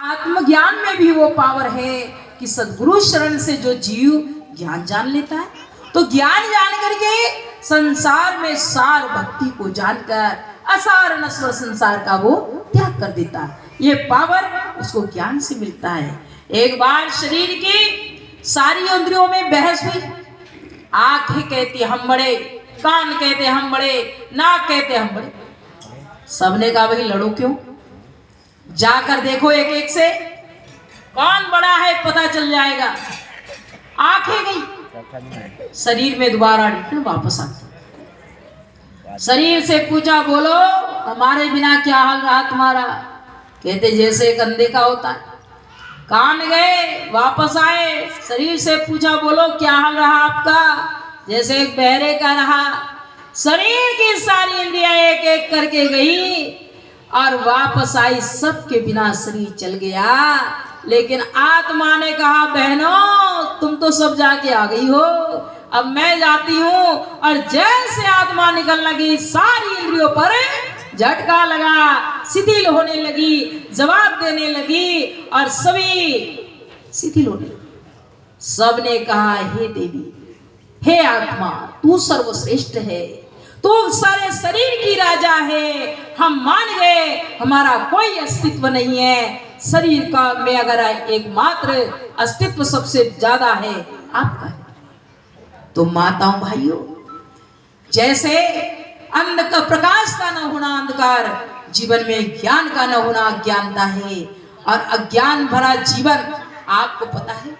आत्मज्ञान में भी वो पावर है कि सद्गुरु शरण से जो जीव ज्ञान जान लेता है, तो ज्ञान जान करके संसार में सार भक्ति को जानकर असार नश्वर संसार का वो त्याग कर देता है। ये पावर उसको ज्ञान से मिलता है। एक बार शरीर की सारी इंद्रियों में बहस हुई। आंखें कहती हम बड़े, कान कहते हम बड़े, नाक कहते हम बड़े। सबने कहा भाई लड़ो क्यों, जाकर देखो एक एक से कौन बड़ा है पता चल जाएगा। आंखें गई, शरीर में दोबारा रिटर्न वापस आती। शरीर से पूछा बोलो हमारे बिना क्या हाल रहा तुम्हारा, कहते जैसे एक अंधे का होता है। कान गए वापस आए, शरीर से पूछा बोलो क्या हाल रहा आपका, जैसे एक बहरे का रहा। शरीर की सारी इंद्रियां एक एक करके गई और वापस आई, सबके बिना शरीर चल गया। लेकिन आत्मा ने कहा बहनों तुम तो सब जाके आ गई हो, अब मैं जाती हूँ। और जैसे आत्मा निकल लगी सारी इंद्रियों पर झटका लगा, शिथिल होने लगी, जवाब देने लगी और सभी शिथिल होने लगी। सबने कहा हे देवी, हे आत्मा तू सर्वश्रेष्ठ है, तू सारे शरीर की राजा है, हम मान गए हमारा कोई अस्तित्व नहीं है। शरीर का में अगर एकमात्र अस्तित्व सबसे ज्यादा है आपका है। तो माताओं भाइयों, जैसे अंध का प्रकाश का न होना अंधकार, जीवन में ज्ञान का न होना अज्ञानता है। और अज्ञान भरा जीवन, आपको पता है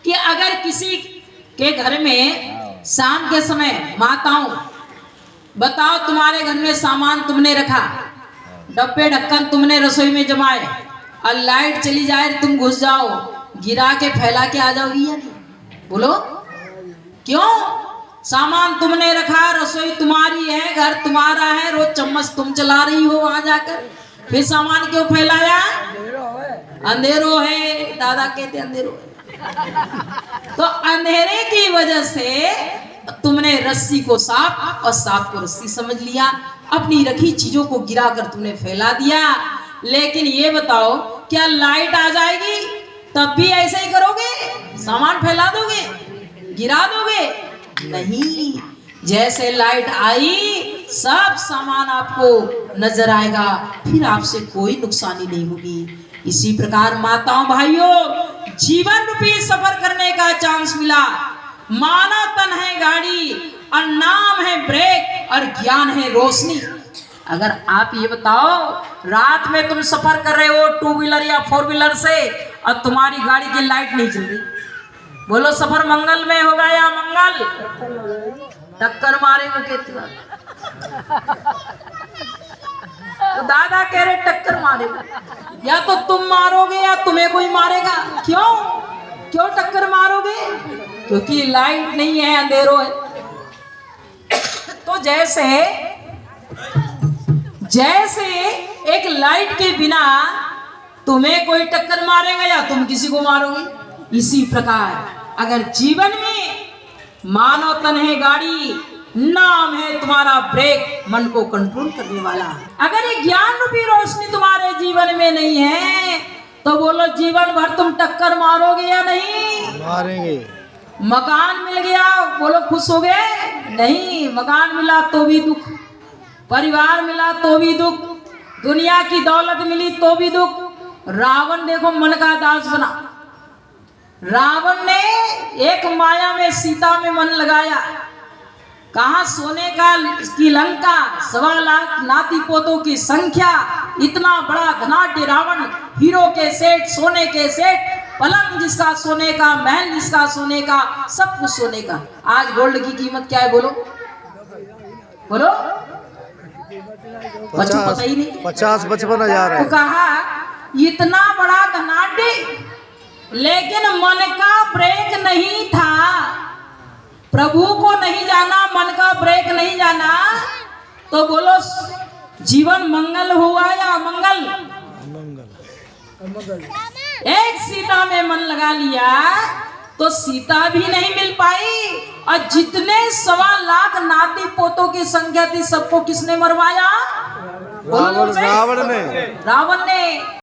कि अगर किसी के घर में शाम के समय माताओं बताओ तुम्हारे घर में सामान तुमने रखा, डब्बे ढक्कन तुमने रसोई में जमाए और लाइट चली जाए तुम घुस जाओ, गिरा के फैला के आ जाओगी या नहीं? बोलो क्यों? सामान तुमने रखा, रसोई तुम्हारी है, घर तुम्हारा है, रोज चम्मच तुम चला रही हो वहां जाकर, फिर सामान क्यों फैलाया? अंधेरो है, दादा कहते अंधेरो है। तो अंधेरे की वजह से तुमने रस्सी को सांप और सांप को रस्सी समझ लिया, अपनी रखी चीजों को गिराकर तुमने फैला दिया। लेकिन ये बताओ क्या लाइट आ जाएगी तब भी ऐसे ही करोगे? सामान फैला दोगे, गिरा दोगे? नहीं, जैसे लाइट आई सब सामान आपको नजर आएगा, फिर आपसे कोई नुकसानी नहीं होगी। इसी प्रकार माताओं भाइयों, जीवन रूपी सफर करने का चांस मिला। मानव तन है गाड़ी और नाम है ब्रेक और ज्ञान है रोशनी। अगर आप ये बताओ रात में तुम सफर कर रहे हो टू व्हीलर या फोर व्हीलर से और तुम्हारी गाड़ी की लाइट नहीं चल रही, बोलो सफर मंगल में होगा या मंगल? टक्कर मारेंगे कितना? तो दादा कह रहे टक्कर मारेगा, या तो तुम मारोगे या तुम्हें कोई मारेगा। क्यों क्यों टक्कर मारोगे? क्योंकि लाइट नहीं है, अंधेरो है। तो जैसे जैसे एक लाइट के बिना तुम्हें कोई टक्कर मारेगा या तुम किसी को मारोगे, इसी प्रकार अगर जीवन में मानव तन है गाड़ी, नाम है तुम्हारा ब्रेक, मन को कंट्रोल करने वाला। अगर ये ज्ञान रूपी रोशनी तुम्हारे जीवन में नहीं है तो बोलो जीवन भर तुम टक्कर मारोगे या नहीं? मारेंगे। मकान मिल गया बोलो खुश हो गए? नहीं, मकान मिला तो भी दुख, परिवार मिला तो भी दुख, दुनिया की दौलत मिली तो भी दुख। रावण देखो मन का दास बना। रावण ने एक माया में सीता में मन लगाया, कहा सोने का की लंका, 1.25 लाख नाती पोतों की संख्या, इतना बड़ा धनाढ्य रावण, हीरो के सेठ, सोने के सेठ, पलंग जिसका सोने का, महल जिसका सोने का, सब कुछ सोने का। आज गोल्ड की कीमत क्या है बोलो? बोलो बच्चों पता ही नहीं। 50-55 हजार है। तो कहा इतना बड़ा धनाढ्य, लेकिन मन का ब्रेक नहीं था, प्रभु को नहीं जाना, मन का ब्रेक नहीं जाना। तो बोलो जीवन मंगल हुआ या मंगल? एक सीता में मन लगा लिया तो सीता भी नहीं मिल पाई, और जितने 1.25 लाख नाती पोतों की संख्या थी सबको किसने मरवाया? रावण ने। रावण ने।